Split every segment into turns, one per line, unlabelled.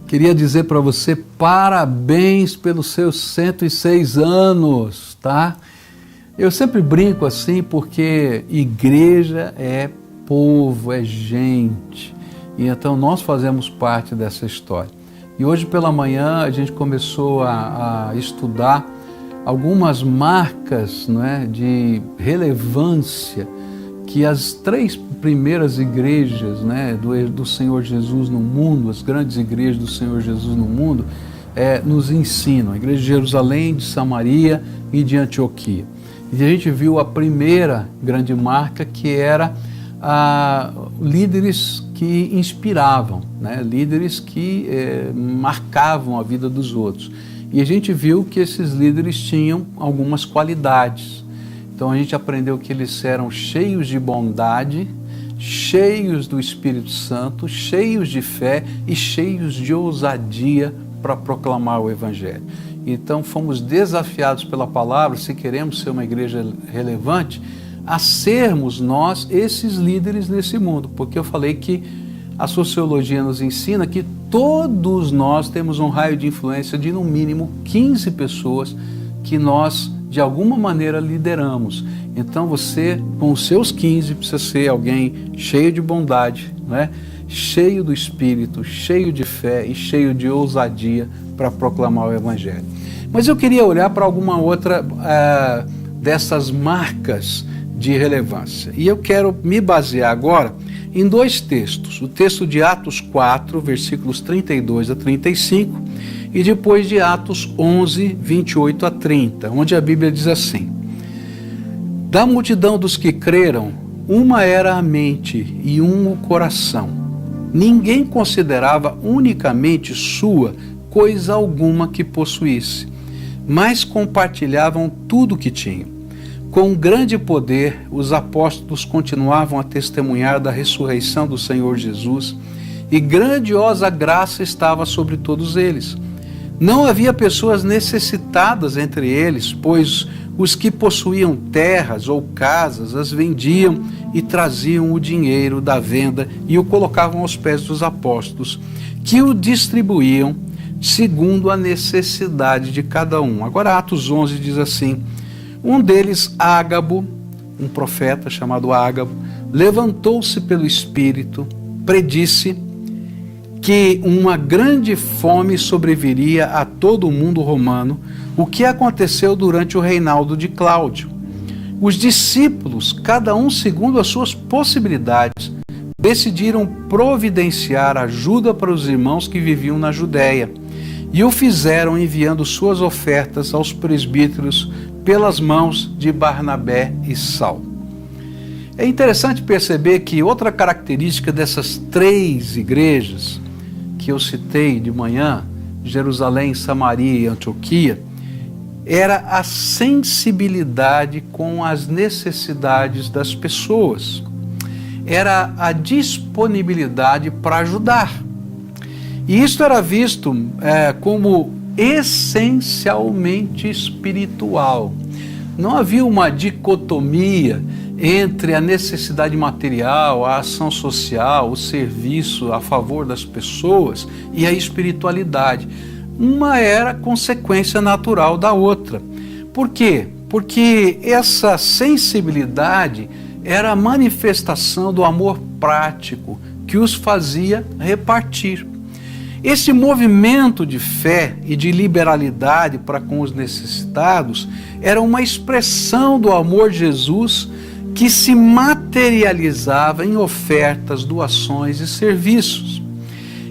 Queria dizer para você parabéns pelos seus 106 anos, tá? Eu sempre brinco assim porque igreja é povo, é gente. E então nós fazemos parte dessa história. E hoje pela manhã a gente começou a estudar algumas marcas, não é, de relevância que as 3 primeiras igrejas, né, do Senhor Jesus no mundo, as grandes igrejas do Senhor Jesus no mundo, nos ensinam. A igreja de Jerusalém, de Samaria e de Antioquia. E a gente viu a primeira grande marca, que era líderes que inspiravam, né, líderes que marcavam a vida dos outros. E a gente viu que esses líderes tinham algumas qualidades. Então a gente aprendeu que eles eram cheios de bondade, cheios do Espírito Santo, cheios de fé e cheios de ousadia para proclamar o Evangelho. Então fomos desafiados pela palavra, se queremos ser uma igreja relevante, a sermos nós esses líderes nesse mundo. Porque eu falei que a sociologia nos ensina que todos nós temos um raio de influência de no mínimo 15 pessoas que nós de alguma maneira lideramos. Então você, com os seus 15, precisa ser alguém cheio de bondade, né? Cheio do Espírito, cheio de fé e cheio de ousadia para proclamar o Evangelho. Mas eu queria olhar para alguma outra dessas marcas de relevância. E eu quero me basear agora em 2 textos. O texto de Atos 4, versículos 32 a 35, e depois de Atos 11, 28 a 30, onde a Bíblia diz assim: da multidão dos que creram, uma era a mente e um o coração. Ninguém considerava unicamente sua coisa alguma que possuísse, mas compartilhavam tudo o que tinham. Com grande poder, os apóstolos continuavam a testemunhar da ressurreição do Senhor Jesus, e grandiosa graça estava sobre todos eles. Não havia pessoas necessitadas entre eles, pois os que possuíam terras ou casas as vendiam e traziam o dinheiro da venda e o colocavam aos pés dos apóstolos, que o distribuíam segundo a necessidade de cada um. Agora Atos 11 diz assim: um deles, Ágabo, um profeta chamado Ágabo, levantou-se pelo Espírito, predisse que uma grande fome sobreviria a todo o mundo romano, o que aconteceu durante o reinado de Cláudio. Os discípulos, cada um segundo as suas possibilidades, decidiram providenciar ajuda para os irmãos que viviam na Judéia, e o fizeram enviando suas ofertas aos presbíteros pelas mãos de Barnabé e Saulo. É interessante perceber que outra característica dessas 3 igrejas que eu citei de manhã, Jerusalém, Samaria e Antioquia, era a sensibilidade com as necessidades das pessoas. Era a disponibilidade para ajudar. E isso era visto como essencialmente espiritual. Não havia uma dicotomia entre a necessidade material, a ação social, o serviço a favor das pessoas e a espiritualidade. Uma era consequência natural da outra. Por quê? Porque essa sensibilidade era a manifestação do amor prático que os fazia repartir. Esse movimento de fé e de liberalidade para com os necessitados era uma expressão do amor de Jesus que se materializava em ofertas, doações e serviços.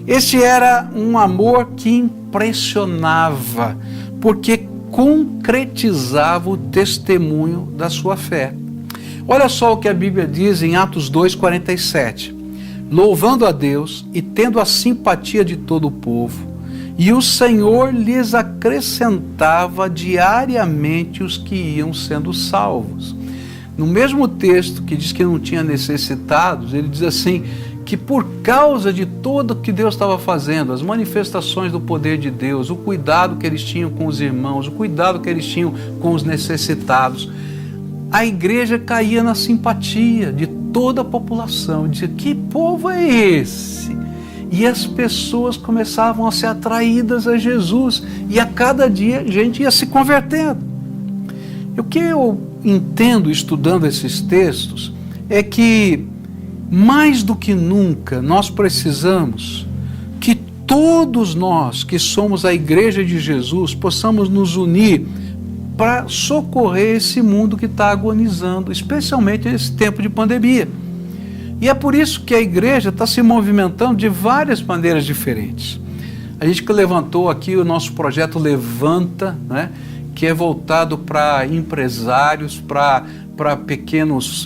Esse era um amor que impressionava, porque concretizava o testemunho da sua fé. Olha só o que a Bíblia diz em Atos 2:47. Louvando a Deus e tendo a simpatia de todo o povo, e o Senhor lhes acrescentava diariamente os que iam sendo salvos. No mesmo texto que diz que não tinha necessitados, ele diz assim, que por causa de tudo que Deus estava fazendo, as manifestações do poder de Deus, o cuidado que eles tinham com os irmãos, o cuidado que eles tinham com os necessitados, a igreja caía na simpatia de toda a população. Dizia, que povo é esse? e as pessoas começavam a ser atraídas a Jesus, e a cada dia a gente ia se convertendo. E o que eu entendo estudando esses textos é que, mais do que nunca, nós precisamos que todos nós que somos a Igreja de Jesus possamos nos unir para socorrer esse mundo que está agonizando, especialmente nesse tempo de pandemia. E é por isso que a igreja está se movimentando de várias maneiras diferentes. A gente que levantou aqui o nosso projeto Levanta, né, que é voltado para empresários, para pequenos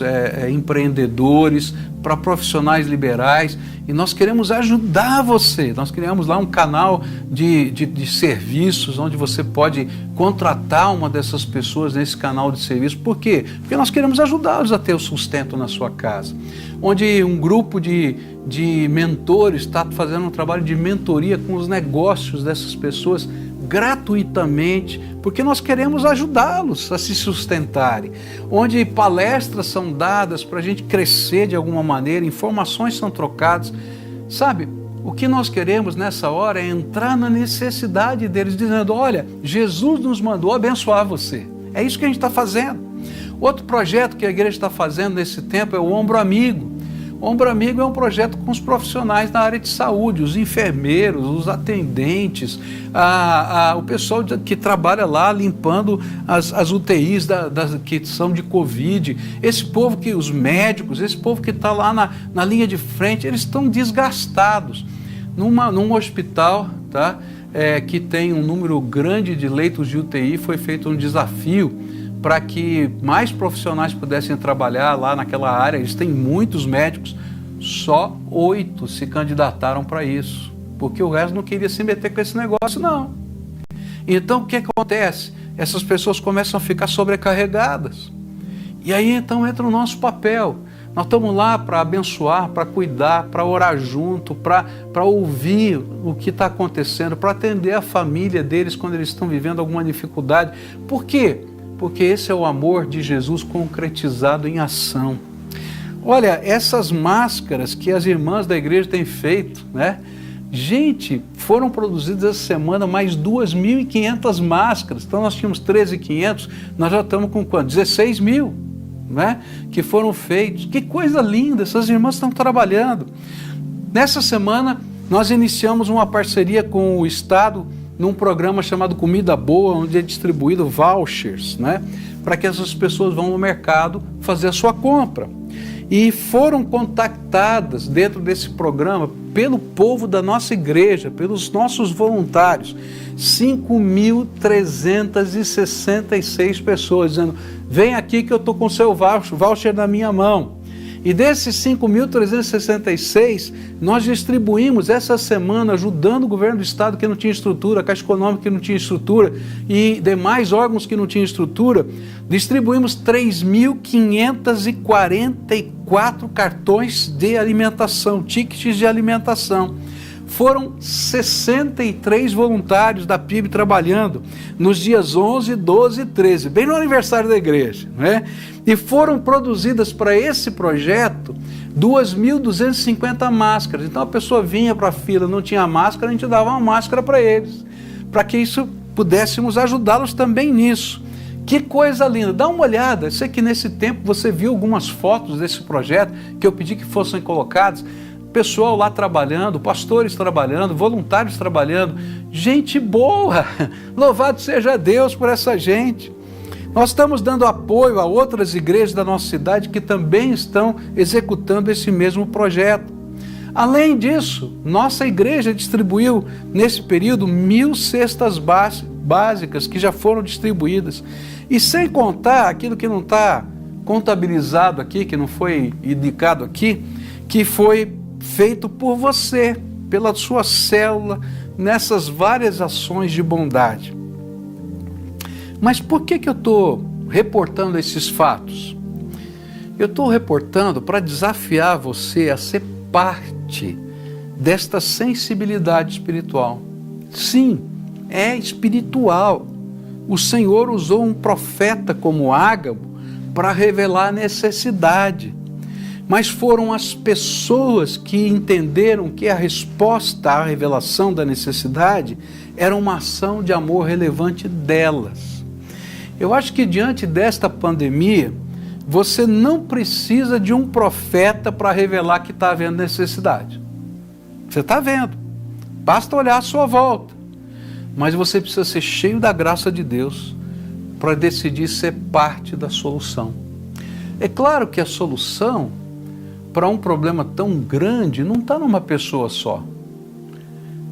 empreendedores, para profissionais liberais, e nós queremos ajudar você. Nós criamos lá um canal de serviços, onde você pode contratar uma dessas pessoas nesse canal de serviço. Por quê? Porque nós queremos ajudá-los a ter o sustento na sua casa. Onde um grupo de mentores está fazendo um trabalho de mentoria com os negócios dessas pessoas, gratuitamente, porque nós queremos ajudá-los a se sustentarem, onde palestras são dadas para a gente crescer de alguma maneira, informações são trocadas, sabe? O que nós queremos nessa hora é entrar na necessidade deles, dizendo, olha, Jesus nos mandou abençoar você, é isso que a gente está fazendo. Outro projeto que a igreja está fazendo nesse tempo é o Ombro Amigo. O Ombro Amigo é um projeto com os profissionais na área de saúde, os enfermeiros, os atendentes, o pessoal que trabalha lá limpando as UTIs que são de Covid, esse povo os médicos, esse povo que está lá na linha de frente, eles estão desgastados. Num hospital, tá, que tem um número grande de leitos de UTI, foi feito um desafio para que mais profissionais pudessem trabalhar lá naquela área. Eles têm muitos médicos, só 8 se candidataram para isso, porque o resto não queria se meter com esse negócio, não. Então, o que acontece? Essas pessoas começam a ficar sobrecarregadas. E aí, então, entra o nosso papel. Nós estamos lá para abençoar, para cuidar, para orar junto, para ouvir o que está acontecendo, para atender a família deles quando eles estão vivendo alguma dificuldade. Por quê? Porque esse é o amor de Jesus concretizado em ação. Olha, essas máscaras que as irmãs da igreja têm feito, né? Gente, foram produzidas essa semana mais 2.500 máscaras. Então nós tínhamos 13.500, nós já estamos com quanto? 16.000, né? Que foram feitos. Que coisa linda, essas irmãs estão trabalhando. Nessa semana nós iniciamos uma parceria com o Estado num programa chamado Comida Boa, onde é distribuído vouchers, né, para que essas pessoas vão no mercado fazer a sua compra. E foram contactadas dentro desse programa pelo povo da nossa igreja, pelos nossos voluntários, 5.366 pessoas, dizendo, vem aqui que eu estou com o seu voucher na minha mão. E desses 5.366, nós distribuímos essa semana, ajudando o governo do estado que não tinha estrutura, a Caixa Econômica que não tinha estrutura e demais órgãos que não tinham estrutura, distribuímos 3.544 cartões de alimentação, tickets de alimentação. Foram 63 voluntários da PIB trabalhando nos dias 11, 12 e 13, bem no aniversário da igreja, né? E foram produzidas para esse projeto 2.250 máscaras. Então a pessoa vinha para a fila, não tinha máscara, a gente dava uma máscara para eles, para que isso pudéssemos ajudá-los também nisso. Que coisa linda, dá uma olhada. Eu sei que nesse tempo você viu algumas fotos desse projeto que eu pedi que fossem colocadas. Pessoal lá trabalhando, pastores trabalhando, voluntários trabalhando, gente boa, louvado seja Deus por essa gente. Nós estamos dando apoio a outras igrejas da nossa cidade que também estão executando esse mesmo projeto. Além disso, nossa igreja distribuiu nesse período 1.000 cestas básicas que já foram distribuídas. E sem contar aquilo que não está contabilizado aqui, que não foi indicado aqui, que foi feito por você, pela sua célula, nessas várias ações de bondade. Mas por que eu estou reportando esses fatos? Eu estou reportando para desafiar você a ser parte desta sensibilidade espiritual. Sim, é espiritual. O Senhor usou um profeta como Ágabo para revelar a necessidade. mas foram as pessoas que entenderam que a resposta à revelação da necessidade era uma ação de amor relevante delas. Eu acho que diante desta pandemia, você não precisa de um profeta para revelar que está havendo necessidade. Você está vendo, basta olhar à sua volta. Mas você precisa ser cheio da graça de Deus para decidir ser parte da solução. É claro que a solução para um problema tão grande não está numa pessoa só.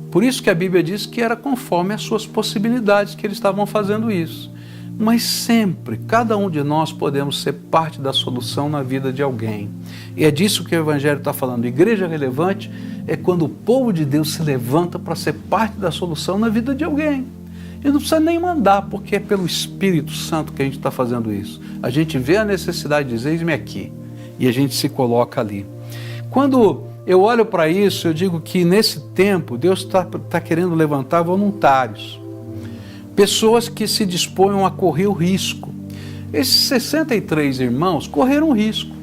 Por isso que a Bíblia diz que era conforme as suas possibilidades que eles estavam fazendo isso. Mas sempre, cada um de nós podemos ser parte da solução na vida de alguém. E é disso que o Evangelho está falando. Igreja relevante é quando o povo de Deus se levanta para ser parte da solução na vida de alguém. E não precisa nem mandar, porque é pelo Espírito Santo que a gente está fazendo isso. A gente vê a necessidade de dizer, eis-me aqui. E a gente se coloca ali. Quando eu olho para isso, eu digo que nesse tempo Deus está querendo levantar voluntários. Pessoas que se disponham a correr o risco. Esses 63 irmãos correram o risco.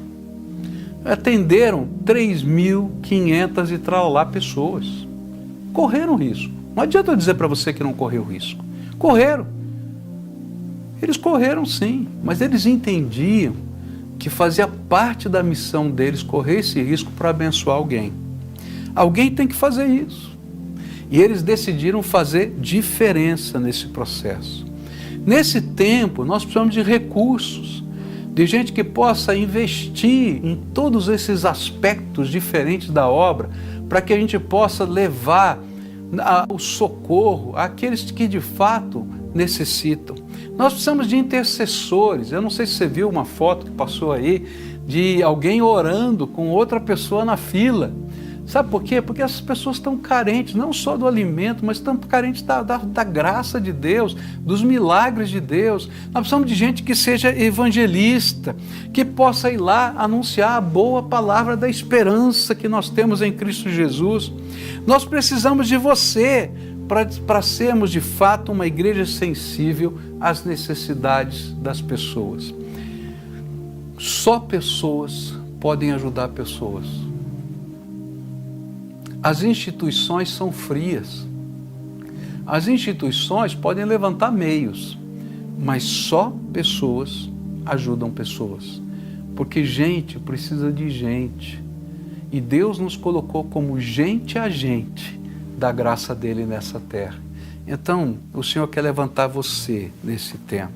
Atenderam 3.500 e tralalá pessoas. Correram o risco. Não adianta eu dizer para você que não correu o risco. Correram. Eles correram sim, mas eles entendiam que fazia parte da missão deles correr esse risco para abençoar alguém. Alguém tem que fazer isso. E eles decidiram fazer diferença nesse processo. Nesse tempo, nós precisamos de recursos, de gente que possa investir em todos esses aspectos diferentes da obra, para que a gente possa levar o socorro àqueles que de fato necessitam. Nós precisamos de intercessores. Eu não sei se você viu uma foto que passou aí de alguém orando com outra pessoa na fila. Sabe por quê? Porque essas pessoas estão carentes, não só do alimento, mas estão carentes da graça de Deus, dos milagres de Deus. Nós precisamos de gente que seja evangelista, que possa ir lá anunciar a boa palavra da esperança que nós temos em Cristo Jesus. Nós precisamos de você para sermos de fato uma igreja sensível às necessidades das pessoas. Só pessoas podem ajudar pessoas. As instituições são frias. As instituições podem levantar meios, mas só pessoas ajudam pessoas. Porque gente precisa de gente. E Deus nos colocou como gente agente da graça dele nessa terra. Então, o Senhor quer levantar você nesse tempo.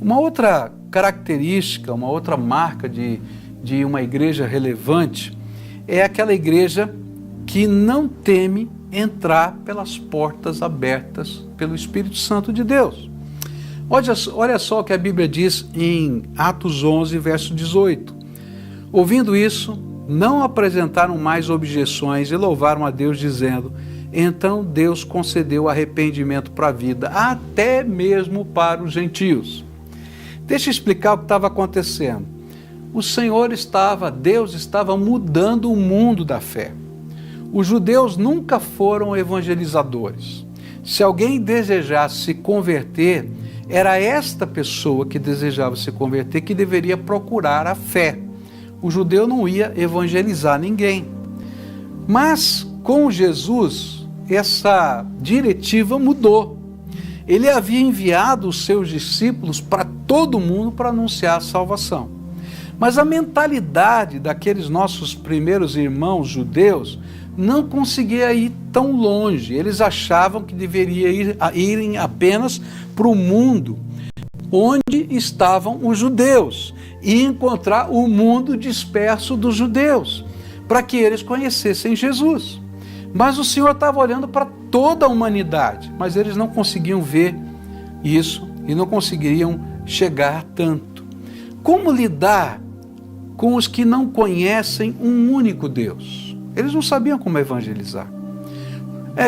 Uma outra característica, uma outra marca de uma igreja relevante é aquela igreja que não teme entrar pelas portas abertas pelo Espírito Santo de Deus. Olha só o que a Bíblia diz em Atos 11, verso 18. Ouvindo isso, não apresentaram mais objeções e louvaram a Deus dizendo, então Deus concedeu arrependimento para a vida, até mesmo para os gentios. Deixa eu explicar o que estava acontecendo. Deus estava mudando o mundo da fé. Os judeus nunca foram evangelizadores. Se alguém desejasse se converter, era esta pessoa que desejava se converter que deveria procurar a fé. O judeu não ia evangelizar ninguém. Mas, com Jesus, essa diretiva mudou. Ele havia enviado os seus discípulos para todo mundo para anunciar a salvação. Mas a mentalidade daqueles nossos primeiros irmãos judeus não conseguia ir tão longe. Eles achavam que deveria irem apenas para o mundo onde estavam os judeus e encontrar o mundo disperso dos judeus, para que eles conhecessem Jesus. Mas o Senhor estava olhando para toda a humanidade, mas eles não conseguiam ver isso e não conseguiriam chegar tanto. Como lidar com os que não conhecem um único Deus? Eles não sabiam como evangelizar.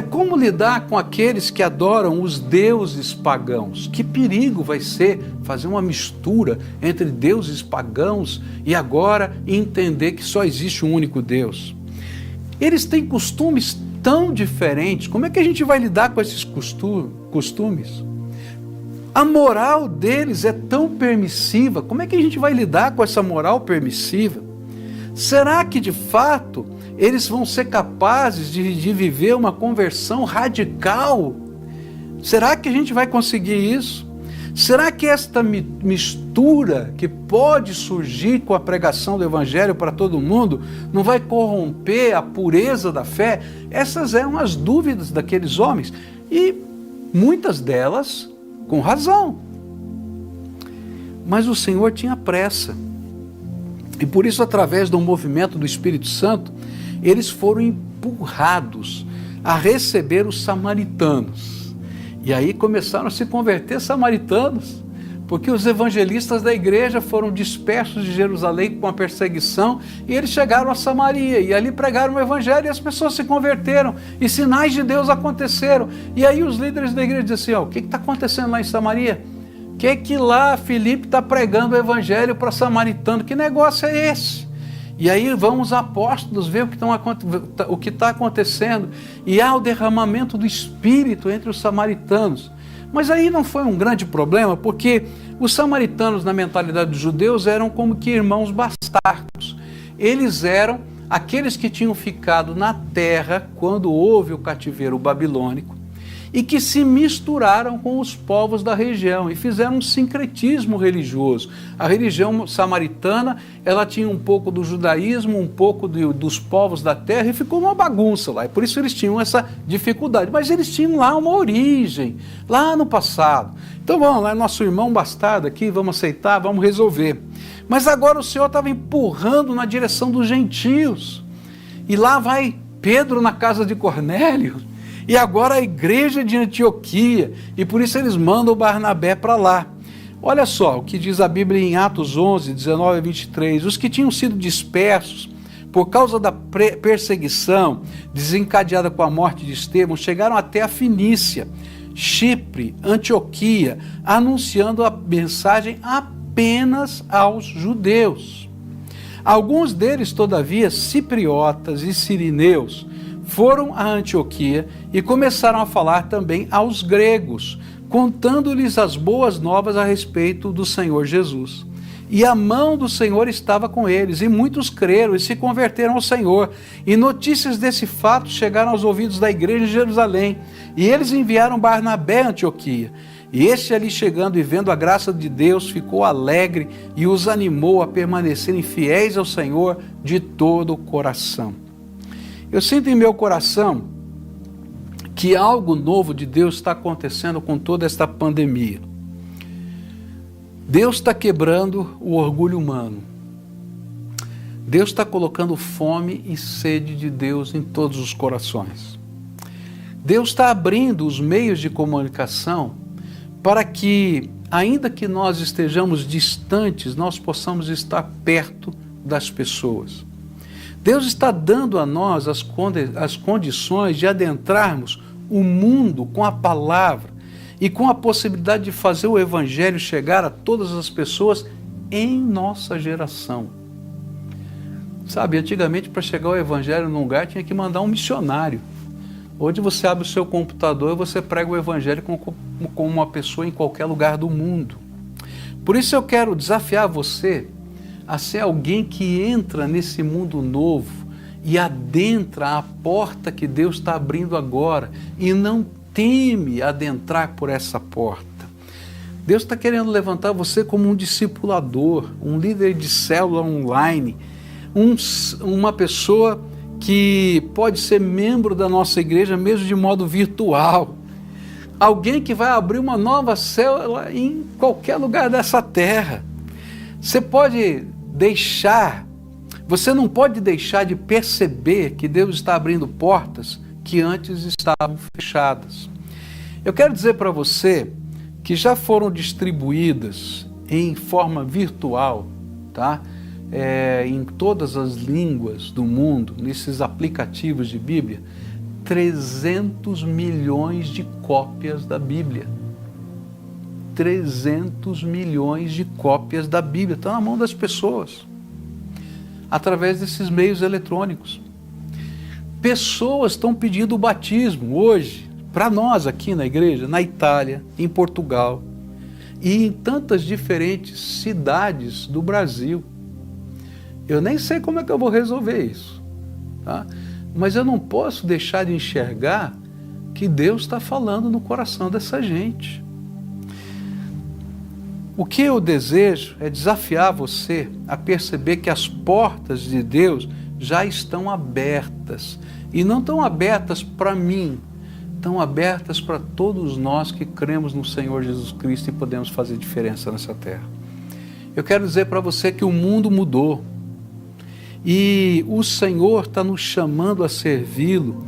Como lidar com aqueles que adoram os deuses pagãos? Que perigo vai ser fazer uma mistura entre deuses pagãos e agora entender que só existe um único Deus. Eles têm costumes tão diferentes. Como é que a gente vai lidar com esses costumes? A moral deles é tão permissiva. Como é que a gente vai lidar com essa moral permissiva? Será que de fato eles vão ser capazes de viver uma conversão radical? Será que a gente vai conseguir isso? Será que esta mistura que pode surgir com a pregação do Evangelho para todo mundo não vai corromper a pureza da fé? Essas eram as dúvidas daqueles homens e muitas delas com razão. Mas o Senhor tinha pressa e por isso, através do movimento do Espírito Santo, eles foram empurrados a receber os samaritanos. E aí começaram a se converter samaritanos, porque os evangelistas da igreja foram dispersos de Jerusalém com a perseguição e eles chegaram a Samaria e ali pregaram o evangelho e as pessoas se converteram e sinais de Deus aconteceram. E aí os líderes da igreja diziam assim, o que está acontecendo lá em Samaria? Que lá Filipe está pregando o evangelho para samaritano? Que negócio é esse? E aí vão os apóstolos ver o que está acontecendo. E há o derramamento do Espírito entre os samaritanos. Mas aí não foi um grande problema, porque os samaritanos, na mentalidade dos judeus, eram como que irmãos bastardos. Eles eram aqueles que tinham ficado na terra quando houve o cativeiro babilônico e que se misturaram com os povos da região e fizeram um sincretismo religioso. A religião samaritana, ela tinha um pouco do judaísmo, um pouco dos povos da terra e ficou uma bagunça lá. E por isso eles tinham essa dificuldade. Mas eles tinham lá uma origem, lá no passado. Então vamos lá, nosso irmão bastardo aqui, vamos aceitar, vamos resolver. Mas agora o Senhor estava empurrando na direção dos gentios. E lá vai Pedro na casa de Cornélio. E agora a igreja de Antioquia, e por isso eles mandam o Barnabé para lá. Olha só o que diz a Bíblia em Atos 11, 19 a 23. Os que tinham sido dispersos por causa da perseguição desencadeada com a morte de Estevão, chegaram até a Fenícia, Chipre, Antioquia, anunciando a mensagem apenas aos judeus. Alguns deles, todavia, cipriotas e sirineus, foram a Antioquia e começaram a falar também aos gregos, contando-lhes as boas novas a respeito do Senhor Jesus. E a mão do Senhor estava com eles, e muitos creram e se converteram ao Senhor. E notícias desse fato chegaram aos ouvidos da igreja em Jerusalém, e eles enviaram Barnabé a Antioquia. E este ali chegando e vendo a graça de Deus, ficou alegre e os animou a permanecerem fiéis ao Senhor de todo o coração. Eu sinto em meu coração que algo novo de Deus está acontecendo com toda esta pandemia. Deus está quebrando o orgulho humano. Deus está colocando fome e sede de Deus em todos os corações. Deus está abrindo os meios de comunicação para que, ainda que nós estejamos distantes, nós possamos estar perto das pessoas. Deus está dando a nós as condições de adentrarmos o mundo com a palavra e com a possibilidade de fazer o evangelho chegar a todas as pessoas em nossa geração. Sabe, antigamente para chegar o evangelho num lugar tinha que mandar um missionário. Hoje você abre o seu computador e você prega o evangelho com uma pessoa em qualquer lugar do mundo. Por isso eu quero desafiar você a ser alguém que entra nesse mundo novo e adentra a porta que Deus está abrindo agora e não teme adentrar por essa porta. Deus está querendo levantar você como um discipulador, um líder de célula online, uma pessoa que pode ser membro da nossa igreja mesmo de modo virtual. Alguém que vai abrir uma nova célula em qualquer lugar dessa terra. Você não pode deixar de perceber que Deus está abrindo portas que antes estavam fechadas. Eu quero dizer para você que já foram distribuídas em forma virtual, tá? Em todas as línguas do mundo, nesses aplicativos de Bíblia, 300 milhões de cópias da Bíblia. 300 milhões de cópias da Bíblia, estão na mão das pessoas, através desses meios eletrônicos. Pessoas estão pedindo o batismo hoje, para nós aqui na igreja, na Itália, em Portugal e em tantas diferentes cidades do Brasil. Eu nem sei como é que eu vou resolver isso, tá? Mas eu não posso deixar de enxergar que Deus está falando no coração dessa gente. O que eu desejo é desafiar você a perceber que as portas de Deus já estão abertas. E não estão abertas para mim, estão abertas para todos nós que cremos no Senhor Jesus Cristo e podemos fazer diferença nessa terra. Eu quero dizer para você que o mundo mudou. E o Senhor está nos chamando a servi-lo,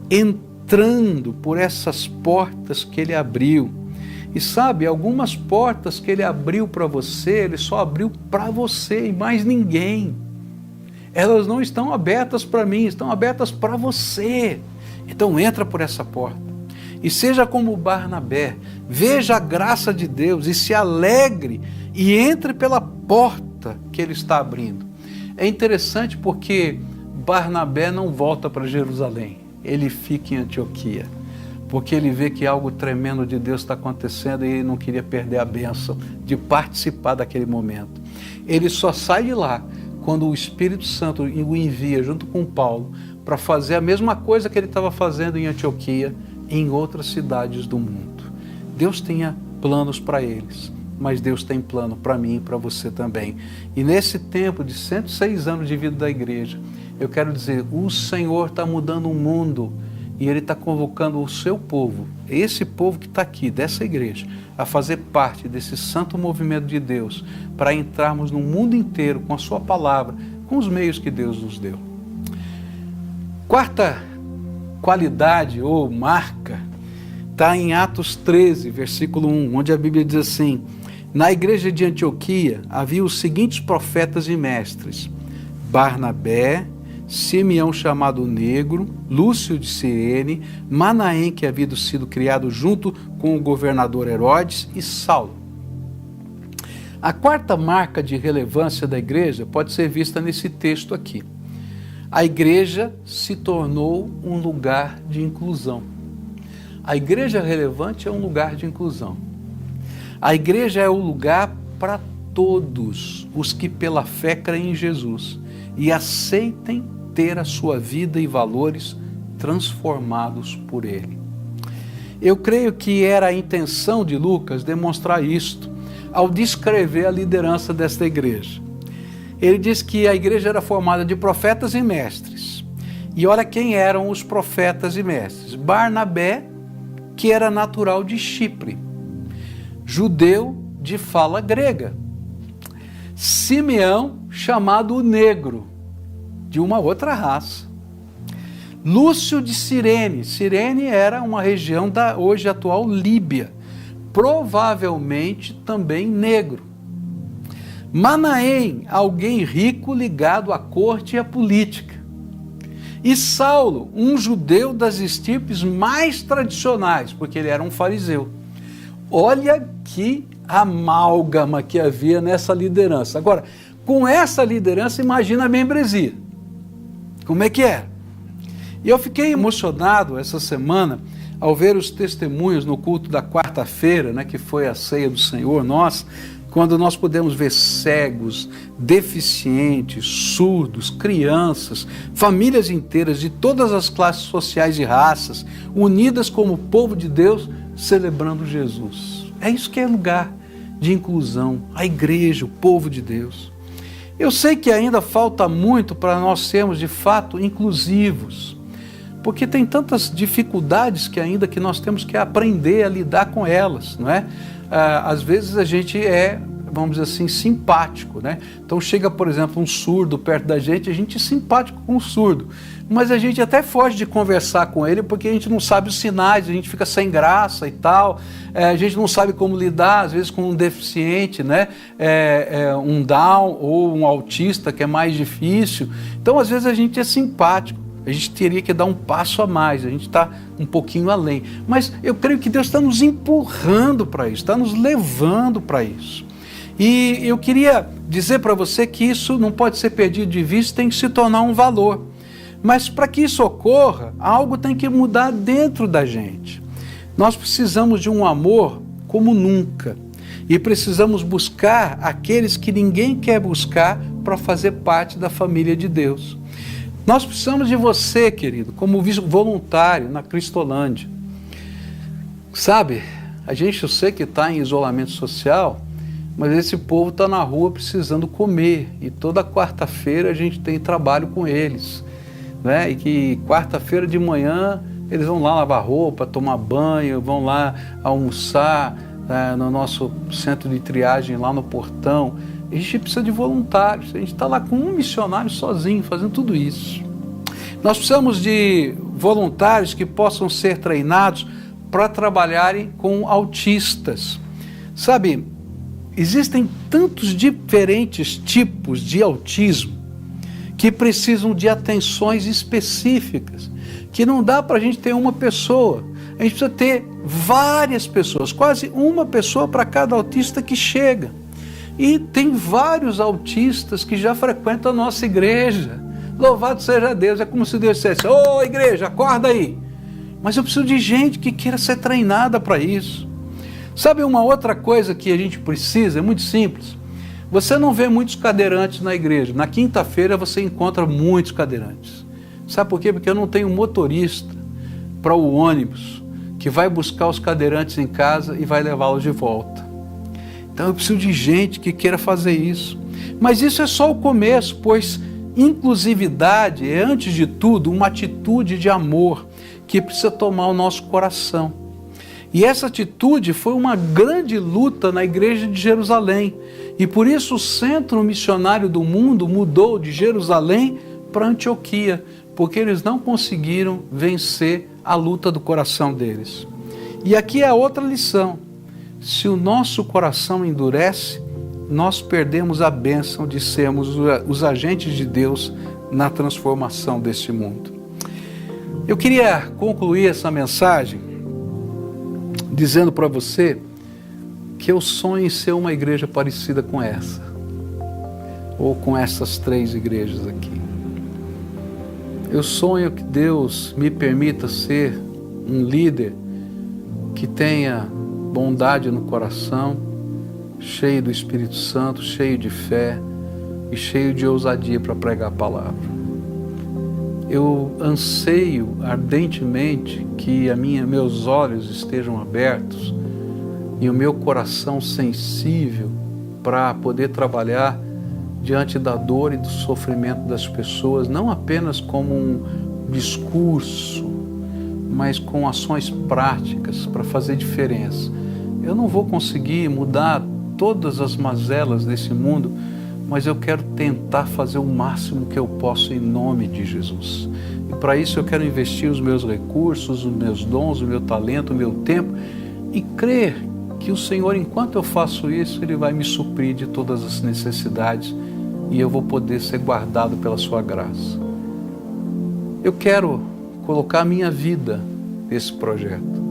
entrando por essas portas que Ele abriu. E sabe, algumas portas que Ele abriu para você, Ele só abriu para você e mais ninguém. Elas não estão abertas para mim, estão abertas para você. Então entra por essa porta. E seja como Barnabé, veja a graça de Deus e se alegre e entre pela porta que Ele está abrindo. É interessante porque Barnabé não volta para Jerusalém, ele fica em Antioquia. Porque ele vê que algo tremendo de Deus está acontecendo e ele não queria perder a bênção de participar daquele momento. Ele só sai de lá quando o Espírito Santo o envia junto com Paulo para fazer a mesma coisa que ele estava fazendo em Antioquia e em outras cidades do mundo. Deus tinha planos para eles, mas Deus tem plano para mim e para você também. E nesse tempo de 106 anos de vida da igreja, eu quero dizer, o Senhor está mudando o mundo. E Ele está convocando o seu povo, esse povo que está aqui, dessa igreja, a fazer parte desse santo movimento de Deus, para entrarmos no mundo inteiro com a sua palavra, com os meios que Deus nos deu. Quarta qualidade ou marca está em Atos 13, versículo 1, onde a Bíblia diz assim: na igreja de Antioquia havia os seguintes profetas e mestres: Barnabé, Simeão chamado Negro, Lúcio de Cirene, Manaém, que havia sido criado junto com o governador Herodes, e Saulo. A quarta marca de relevância da igreja pode ser vista nesse texto aqui. A igreja se tornou um lugar de inclusão. A igreja relevante é um lugar de inclusão. A igreja é o lugar para todos os que pela fé creem em Jesus e aceitem ter a sua vida e valores transformados por Ele. Eu creio que era a intenção de Lucas demonstrar isto ao descrever a liderança desta igreja. Ele diz que a igreja era formada de profetas e mestres. E olha quem eram os profetas e mestres. Barnabé, que era natural de Chipre, judeu de fala grega. Simeão, chamado Negro, de uma outra raça. Lúcio de Cirene. Cirene era uma região da hoje atual Líbia, provavelmente também negro. Manaém, alguém rico ligado à corte e à política. E Saulo, um judeu das estirpes mais tradicionais, porque ele era um fariseu. Olha que amálgama que havia nessa liderança. Agora, com essa liderança, imagina a membresia. Como é que é? E eu fiquei emocionado essa semana ao ver os testemunhos no culto da quarta-feira, né, que foi a ceia do Senhor, quando nós pudemos ver cegos, deficientes, surdos, crianças, famílias inteiras de todas as classes sociais e raças, unidas como povo de Deus, celebrando Jesus. É isso que é lugar de inclusão, a igreja, o povo de Deus. Eu sei que ainda falta muito para nós sermos de fato inclusivos, porque tem tantas dificuldades que nós temos que aprender a lidar com elas, não é? Às vezes a gente é, vamos dizer assim, simpático, né? Então chega, por exemplo, um surdo perto da gente, a gente é simpático com o surdo, mas a gente até foge de conversar com ele porque a gente não sabe os sinais, a gente fica sem graça e tal, a gente não sabe como lidar, às vezes, com um deficiente, né? Um Down ou um autista, que é mais difícil. Então, às vezes, a gente é simpático, a gente teria que dar um passo a mais, a gente está um pouquinho além. Mas eu creio que Deus está nos empurrando para isso, está nos levando para isso. E eu queria dizer para você que isso não pode ser perdido de vista, tem que se tornar um valor. Mas para que isso ocorra, algo tem que mudar dentro da gente. Nós precisamos de um amor como nunca. E precisamos buscar aqueles que ninguém quer buscar para fazer parte da família de Deus. Nós precisamos de você, querido, como voluntário na Cristolândia. Sabe, eu sei que está em isolamento social, mas esse povo está na rua precisando comer, e toda quarta-feira a gente tem trabalho com eles, né? E que quarta-feira de manhã eles vão lá lavar roupa, tomar banho, vão lá almoçar no nosso centro de triagem lá no portão. A gente precisa de voluntários, a gente está lá com um missionário sozinho fazendo tudo isso. Nós precisamos de voluntários que possam ser treinados para trabalharem com autistas. Sabe, existem tantos diferentes tipos de autismo que precisam de atenções específicas, que não dá para a gente ter uma pessoa. A gente precisa ter várias pessoas, quase uma pessoa para cada autista que chega. E tem vários autistas que já frequentam a nossa igreja. Louvado seja Deus, é como se Deus dissesse: ô igreja, acorda aí. Mas eu preciso de gente que queira ser treinada para isso. Sabe uma outra coisa que a gente precisa, é muito simples. Você não vê muitos cadeirantes na igreja. Na quinta-feira você encontra muitos cadeirantes. Sabe por quê? Porque eu não tenho motorista para o ônibus que vai buscar os cadeirantes em casa e vai levá-los de volta. Então eu preciso de gente que queira fazer isso. Mas isso é só o começo, pois inclusividade é, antes de tudo, uma atitude de amor que precisa tomar o nosso coração. E essa atitude foi uma grande luta na igreja de Jerusalém. E por isso o centro missionário do mundo mudou de Jerusalém para Antioquia, porque eles não conseguiram vencer a luta do coração deles. E aqui é a outra lição: se o nosso coração endurece, nós perdemos a bênção de sermos os agentes de Deus na transformação deste mundo. Eu queria concluir essa mensagem dizendo para você que eu sonho em ser uma igreja parecida com essa, ou com essas 3 igrejas aqui. Eu sonho que Deus me permita ser um líder que tenha bondade no coração, cheio do Espírito Santo, cheio de fé e cheio de ousadia para pregar a palavra. Eu anseio ardentemente que meus olhos estejam abertos e o meu coração sensível para poder trabalhar diante da dor e do sofrimento das pessoas, não apenas como um discurso, mas com ações práticas para fazer diferença. Eu não vou conseguir mudar todas as mazelas desse mundo, mas eu quero tentar fazer o máximo que eu posso em nome de Jesus. E para isso eu quero investir os meus recursos, os meus dons, o meu talento, o meu tempo e crer que o Senhor, enquanto eu faço isso, Ele vai me suprir de todas as necessidades e eu vou poder ser guardado pela sua graça. Eu quero colocar a minha vida nesse projeto.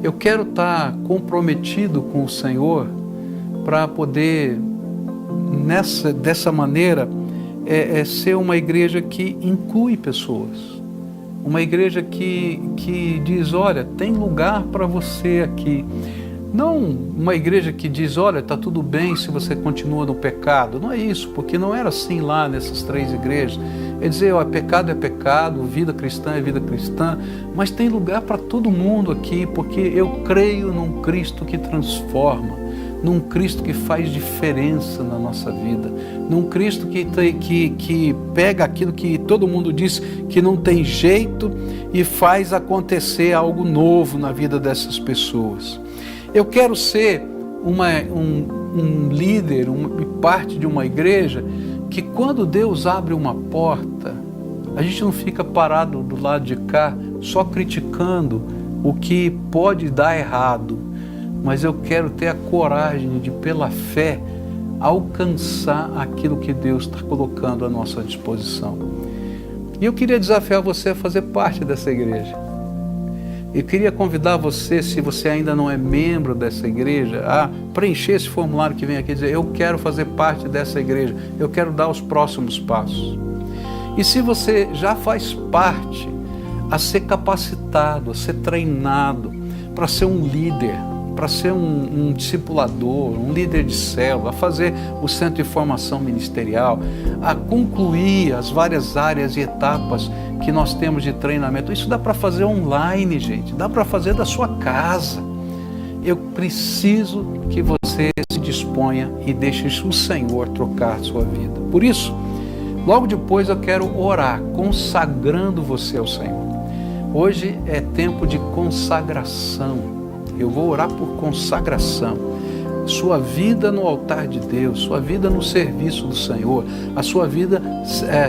Eu quero estar comprometido com o Senhor para poder, dessa maneira, ser uma igreja que inclui pessoas. Uma igreja que diz: olha, tem lugar para você aqui. Não uma igreja que diz: olha, está tudo bem se você continua no pecado. Não é isso, porque não era assim lá nessas 3 igrejas. É dizer: ó, pecado é pecado, vida cristã é vida cristã, mas tem lugar para todo mundo aqui, porque eu creio num Cristo que transforma, num Cristo que faz diferença na nossa vida, num Cristo que pega aquilo que todo mundo diz que não tem jeito e faz acontecer algo novo na vida dessas pessoas. Eu quero ser um líder, parte de uma igreja que, quando Deus abre uma porta, a gente não fica parado do lado de cá só criticando o que pode dar errado, mas eu quero ter a coragem de, pela fé, alcançar aquilo que Deus está colocando à nossa disposição. E eu queria desafiar você a fazer parte dessa igreja. Eu queria convidar você, se você ainda não é membro dessa igreja, a preencher esse formulário que vem aqui e dizer: eu quero fazer parte dessa igreja, eu quero dar os próximos passos. E se você já faz parte, a ser capacitado, a ser treinado para ser um líder para ser um discipulador, um líder de célula, a fazer o centro de formação ministerial, a concluir as várias áreas e etapas que nós temos de treinamento. Isso dá para fazer online, gente, dá para fazer da sua casa. Eu preciso que você se disponha e deixe o Senhor trocar a sua vida. Por isso, logo depois eu quero orar, consagrando você ao Senhor. Hoje é tempo de consagração. Eu vou orar por consagração. Sua vida no altar de Deus, sua vida no serviço do Senhor, a sua vida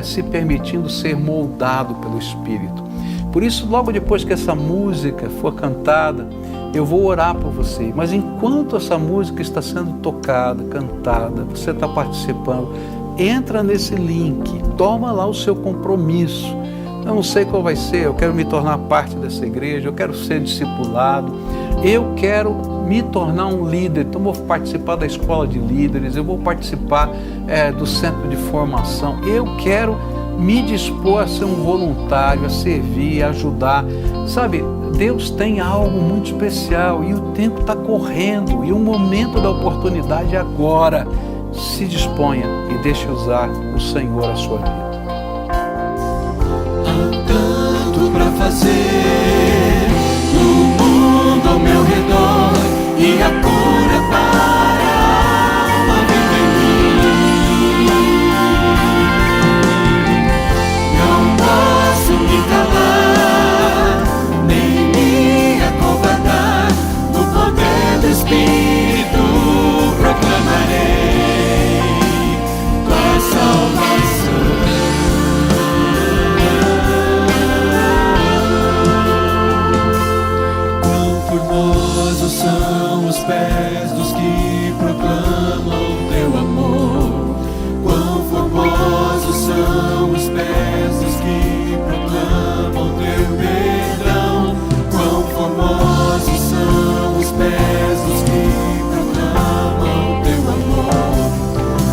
se permitindo ser moldado pelo Espírito. Por isso, logo depois que essa música for cantada, eu vou orar por você. Mas enquanto essa música está sendo tocada, cantada, você está participando, entra nesse link, toma lá o seu compromisso. Eu não sei qual vai ser, eu quero me tornar parte dessa igreja, eu quero ser discipulado, eu quero me tornar um líder, então vou participar da escola de líderes, eu vou participar do centro de formação, eu quero me dispor a ser um voluntário, a servir, a ajudar. Sabe, Deus tem algo muito especial e o tempo está correndo e o momento da oportunidade é agora. Se disponha e deixe usar o Senhor a sua vida.
Tanto para fazer no mundo ao meu redor e a cura para a alma vive em mim. Não posso me calar, nem me acovardar, no poder do Espírito proclamarei tua salvação. São os pés dos que proclamam teu amor. Quão formosos são os pés dos que proclamam teu perdão. Quão formosos são os pés dos que proclamam teu amor.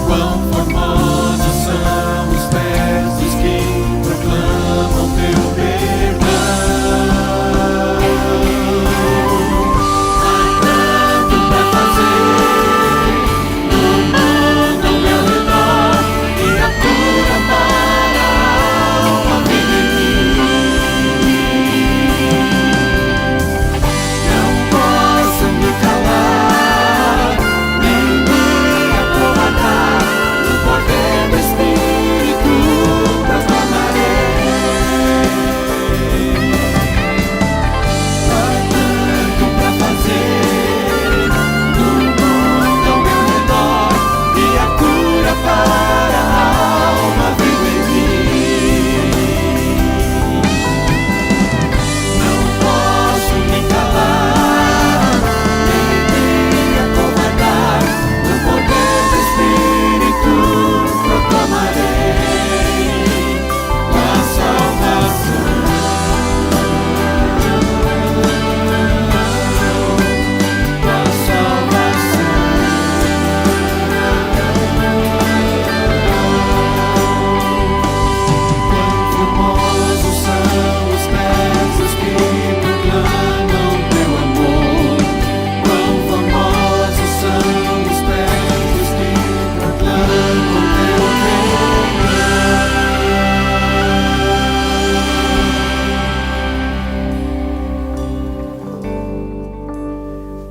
Quão formosos são os pés dos que proclamam teu perdão.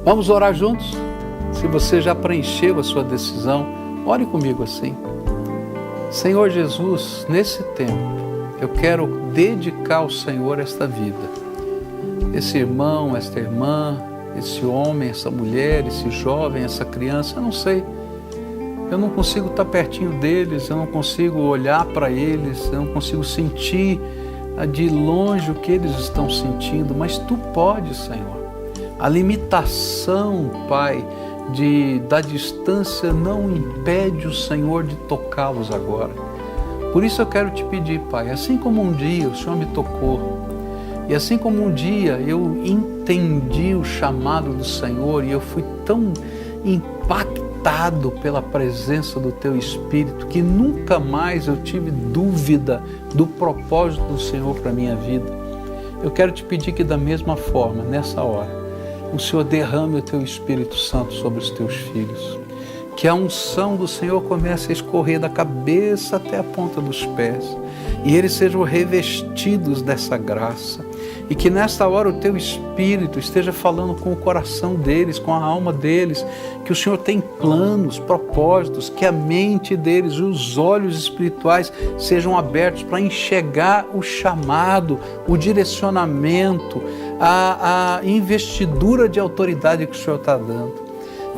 Vamos orar juntos? Se você já preencheu a sua decisão, ore comigo assim. Senhor Jesus, nesse tempo, eu quero dedicar ao Senhor esta vida. Esse irmão, esta irmã, esse homem, essa mulher, esse jovem, essa criança, eu não sei. Eu não consigo estar pertinho deles, eu não consigo olhar para eles, eu não consigo sentir de longe o que eles estão sentindo, mas Tu podes, Senhor. A limitação, Pai, da distância não impede o Senhor de tocá-los agora. Por isso eu quero te pedir, Pai, assim como um dia o Senhor me tocou, e assim como um dia eu entendi o chamado do Senhor e eu fui tão impactado pela presença do Teu Espírito que nunca mais eu tive dúvida do propósito do Senhor para a minha vida. Eu quero te pedir que da mesma forma, nessa hora, o Senhor derrame o Teu Espírito Santo sobre os Teus filhos. Que a unção do Senhor comece a escorrer da cabeça até a ponta dos pés. E eles sejam revestidos dessa graça. E que nesta hora o Teu Espírito esteja falando com o coração deles, com a alma deles, que o Senhor tem planos, propósitos, que a mente deles e os olhos espirituais sejam abertos para enxergar o chamado, o direcionamento, a investidura de autoridade que o Senhor está dando.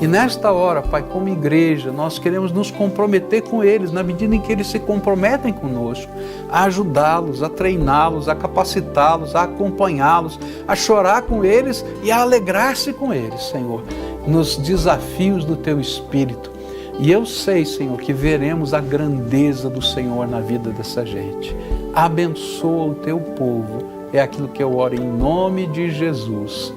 E nesta hora, Pai, como igreja, nós queremos nos comprometer com eles, na medida em que eles se comprometem conosco, a ajudá-los, a treiná-los, a capacitá-los, a acompanhá-los, a chorar com eles e a alegrar-se com eles, Senhor, nos desafios do Teu Espírito. E eu sei, Senhor, que veremos a grandeza do Senhor na vida dessa gente. Abençoa o Teu povo. É aquilo que eu oro em nome de Jesus.